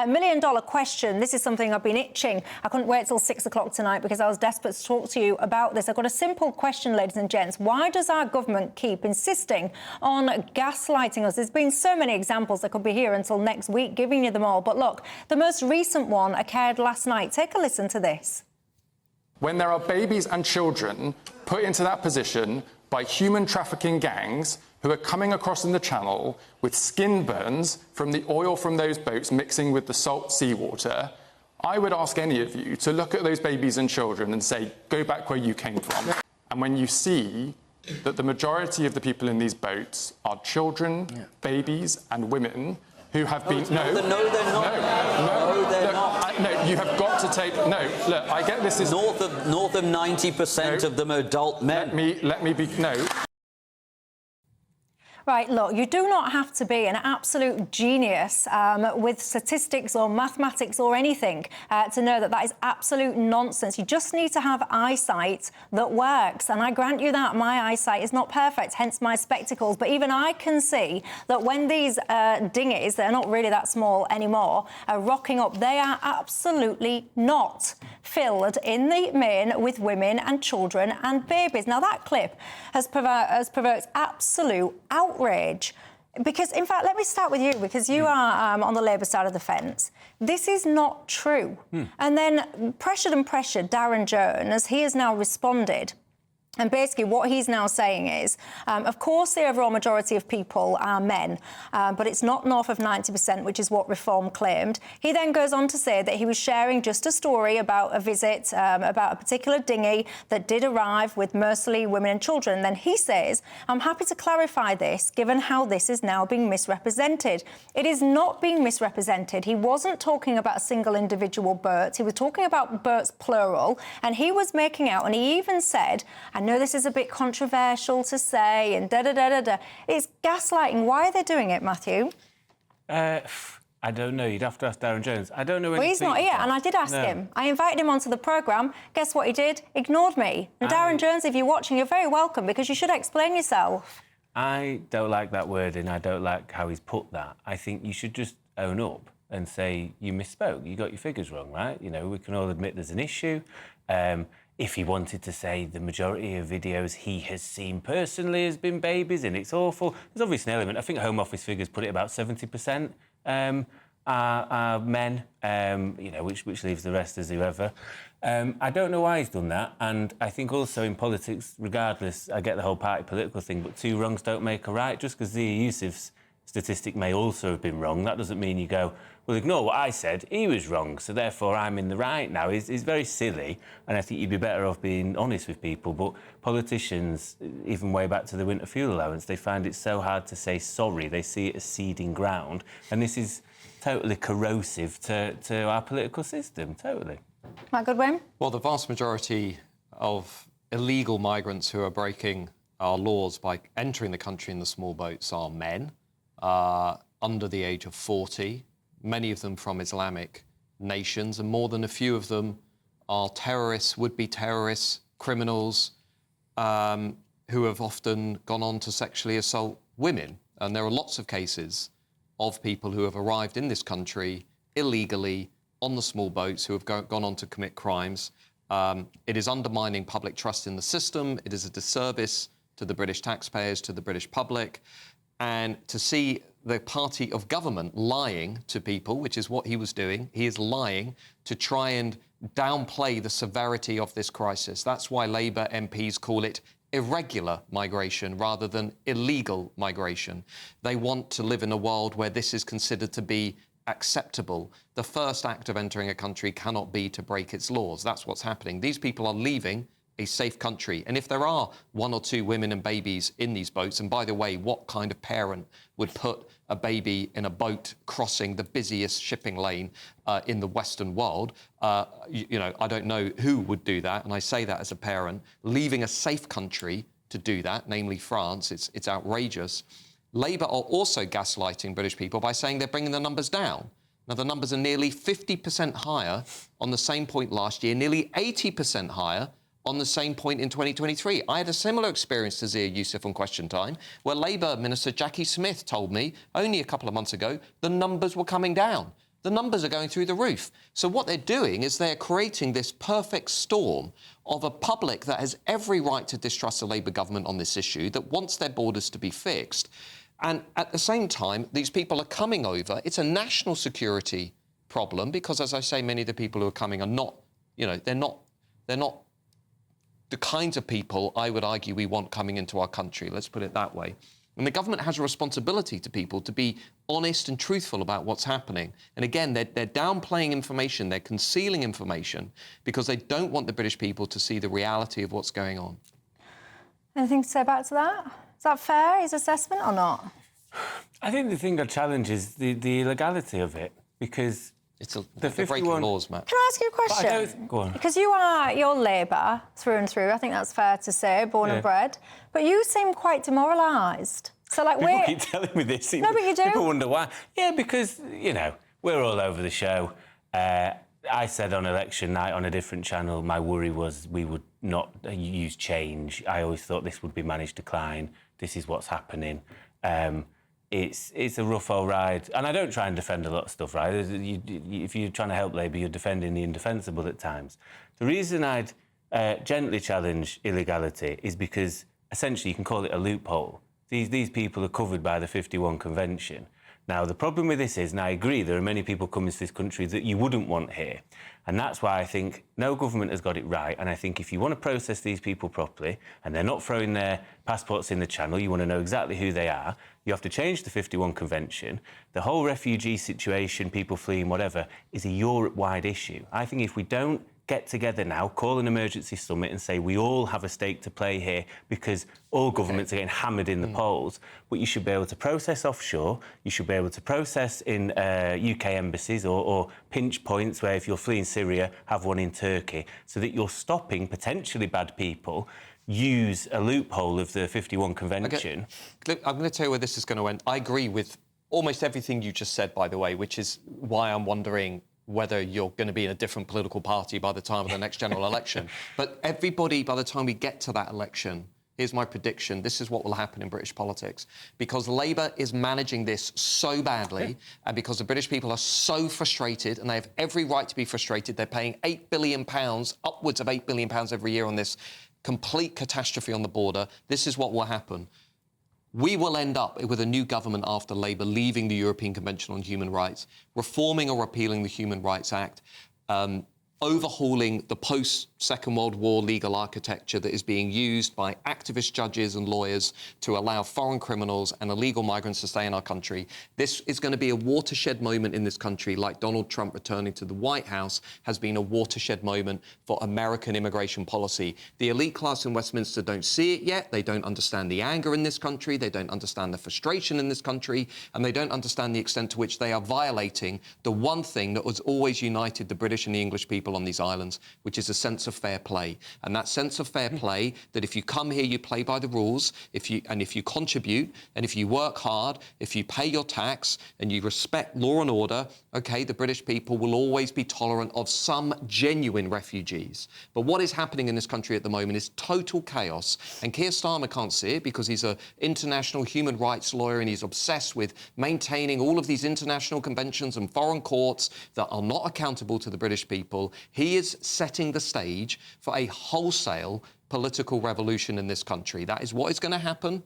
Million-dollar question. This is something I've been itching. I couldn't wait till 6 o'clock tonight because I was desperate to talk to you about this. I've got a simple question, ladies and gents. Why does our government keep insisting on gaslighting us? There's been so many examples. I could be here until next week giving you them all. But look, the most recent one occurred last night. Take a listen to this. When there are babies and children put into that position by human trafficking gangs who are coming across in the Channel with skin burns from the oil from those boats mixing with the salt seawater, I would ask any of you to look at those babies and children and say, go back where you came from. And when you see that the majority of the people in these boats are children, babies and women who have been... No, they're not. No, you have got to take... No, look, I get this is... North of 90% of them are adult men. Let me be... No. Right, look, you do not have to be an absolute genius with statistics or mathematics or anything to know that that is absolute nonsense. You just need to have eyesight that works. And I grant you that my eyesight is not perfect, hence my spectacles. But even I can see that when these dinghies, they're not really that small anymore, are rocking up, they are absolutely not filled in the main with women and children and babies. Now, that clip has provoked absolute outrage. Because, in fact, let me start with you, because you are on the Labour side of the fence. This is not true. And then, pressured, Darren Jones, he has now responded. And basically what he's now saying is, of course, the overall majority of people are men, but it's not north of 90%, which is what Reform claimed. He then goes on to say that he was sharing just a story about a visit, about a particular dinghy that did arrive with mostly women and children. And then he says, I'm happy to clarify this, given how this is now being misrepresented. It is not being misrepresented. He wasn't talking about a single individual boat. He was talking about boats, plural, and he was making out, and he even said, I know this is a bit controversial to say, and da-da-da-da-da. It's gaslighting. Why are they doing it, Matthew? I don't know. You'd have to ask Darren Jones. I don't know anything. Well, he's not here, and I did ask him. I invited him onto the programme. Guess what he did? Ignored me. And Darren Jones, if you're watching, you're very welcome, because you should explain yourself. I don't like that wording. I don't like how he's put that. I think you should just own up and say you misspoke. You got your figures wrong, right? You know, we can all admit there's an issue. If he wanted to say the majority of videos he has seen personally has been babies and it's awful, there's obviously an element. I think Home Office figures put it about 70% are men, you know, which leaves the rest as whoever. I don't know why he's done that, and I think also in politics, regardless, I get the whole party political thing, but two wrongs don't make a right. Just because the Yusuf's statistic may also have been wrong, that doesn't mean you go, well, ignore what I said, he was wrong, so therefore I'm in the right now. It's very silly, and I think you'd be better off being honest with people. But politicians, even way back to the winter fuel allowance, they find it so hard to say sorry. They see it as ceding ground, and this is totally corrosive to our political system, totally. Matt Goodwin? Well, the vast majority of illegal migrants who are breaking our laws by entering the country in the small boats are men, under the age of 40, many of them from Islamic nations, and more than a few of them are terrorists, would-be terrorists, criminals, who have often gone on to sexually assault women. And there are lots of cases of people who have arrived in this country illegally on the small boats who have gone on to commit crimes. It is undermining public trust in the system. It is a disservice to the British taxpayers, to the British public. And to see the party of government lying to people, which is what he was doing, he is lying to try and downplay the severity of this crisis. That's why Labour MPs call it irregular migration rather than illegal migration. They want to live in a world where this is considered to be acceptable. The first act of entering a country cannot be to break its laws. That's what's happening. These people are leaving a safe country. And if there are one or two women and babies in these boats, and by the way, what kind of parent would put a baby in a boat crossing the busiest shipping lane in the Western world? You know, I don't know who would do that, and I say that as a parent. Leaving a safe country to do that, namely France, it's outrageous. Labour are also gaslighting British people by saying they're bringing the numbers down. Now, the numbers are nearly 50% higher on the same point last year, nearly 80% higher on the same point in 2023. I had a similar experience to Zia Yusuf on Question Time, where Labour Minister Jackie Smith told me only a couple of months ago the numbers were coming down. the numbers are going through the roof. So what they're doing is they're creating this perfect storm of a public that has every right to distrust the Labour government on this issue, that wants their borders to be fixed. And at the same time, these people are coming over. It's a national security problem because, as I say, many of the people who are coming are not, they're not the kinds of people I would argue we want coming into our country. Let's put it that way. And the government has a responsibility to people to be honest and truthful about what's happening. And again, they're downplaying information, they're concealing information because they don't want the British people to see the reality of what's going on. Anything to say back to that? Is that fair, his assessment, or not? I think the thing I challenge is the illegality of it, because they're breaking laws, Matt. Can I ask you a question? Go on. Because you're Labour through and through. I think that's fair to say, born and bred. But you seem quite demoralised. So, like, people keep telling me this. No, but you do. People wonder why. Yeah, because, we're all over the show. I said on election night on a different channel, my worry was we would not use change. I always thought this would be managed decline. This is what's happening. It's a rough old ride. And I don't try and defend a lot of stuff, right? If you're trying to help Labour, you're defending the indefensible at times. The reason I'd gently challenge illegality is because, essentially, you can call it a loophole. These people are covered by the 51 Convention. Now, the problem with this is, and I agree, there are many people coming to this country that you wouldn't want here. And that's why I think no government has got it right. And I think if you want to process these people properly and they're not throwing their passports in the channel, you want to know exactly who they are, you have to change the 51 Convention. The whole refugee situation, people fleeing, whatever, is a Europe-wide issue. I think if we don't get together now, call an emergency summit and say we all have a stake to play here because all governments are getting hammered in the polls, but you should be able to process offshore, you should be able to process in UK embassies or pinch points where if you're fleeing Syria, have one in Turkey, so that you're stopping potentially bad people use a loophole of the 51 Convention. Okay. I'm going to tell you where this is going to end. I agree with almost everything you just said, by the way, which is why I'm wondering whether you're going to be in a different political party by the time of the next general election. But everybody, by the time we get to that election, here's my prediction, this is what will happen in British politics. Because Labour is managing this so badly, and because the British people are so frustrated, and they have every right to be frustrated, they're paying £8 billion, upwards of £8 billion every year on this complete catastrophe on the border, this is what will happen. We will end up with a new government after Labour leaving the European Convention on Human Rights, reforming or repealing the Human Rights Act, overhauling the post-Second World War legal architecture that is being used by activist judges and lawyers to allow foreign criminals and illegal migrants to stay in our country. This is going to be a watershed moment in this country, like Donald Trump returning to the White House has been a watershed moment for American immigration policy. The elite class in Westminster don't see it yet. They don't understand the anger in this country. They don't understand the frustration in this country. And they don't understand the extent to which they are violating the one thing that was always united the British and the English people on these islands, which is a sense of fair play. And that sense of fair play, that if you come here, you play by the rules, if you contribute, and if you work hard, if you pay your tax, and you respect law and order, OK, the British people will always be tolerant of some genuine refugees. But what is happening in this country at the moment is total chaos. And Keir Starmer can't see it because he's an international human rights lawyer and he's obsessed with maintaining all of these international conventions and foreign courts that are not accountable to the British people. He is setting the stage for a wholesale political revolution in this country. That is what is going to happen.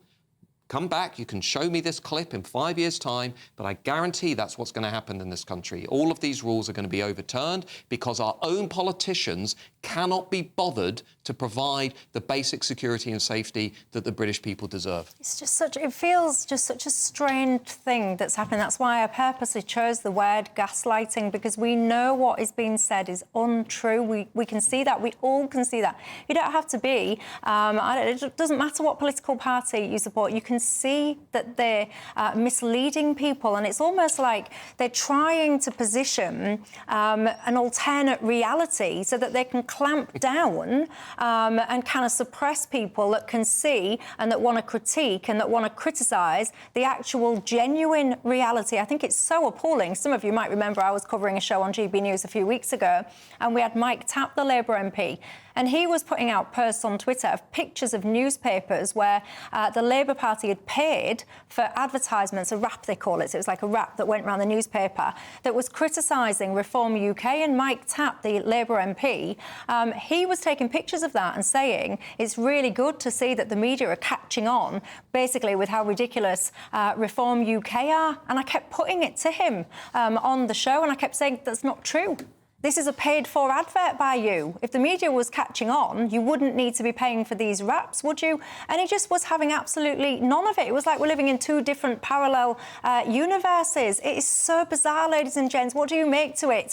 Come back, you can show me this clip in 5 years' time, but I guarantee that's what's going to happen in this country. All of these rules are going to be overturned because our own politicians cannot be bothered to provide the basic security and safety that the British people deserve. It's just it feels just such a strange thing that's happening. That's why I purposely chose the word gaslighting, because we know what is being said is untrue. We can see that. We all can see that. You don't have to be, it doesn't matter what political party you support, you can see that they're misleading people, and it's almost like they're trying to position an alternate reality so that they can clamp down and kind of suppress people that can see and that want to critique and that want to criticise the actual genuine reality. I think it's so appalling. Some of you might remember I was covering a show on GB News a few weeks ago, and we had Mike Tapp, the Labour MP, and he was putting out posts on Twitter of pictures of newspapers where the Labour Party McCarthy had paid for advertisements, a rap they call it. So it was like a rap that went around the newspaper that was criticising Reform UK, and Mike Tapp, the Labour MP, he was taking pictures of that and saying it's really good to see that the media are catching on, basically, with how ridiculous Reform UK are. And I kept putting it to him on the show, and I kept saying that's not true. This is a paid-for advert by you. If the media was catching on, you wouldn't need to be paying for these raps, would you? And he just was having absolutely none of it. It was like we're living in two different parallel universes. It is so bizarre, ladies and gents. What do you make to it?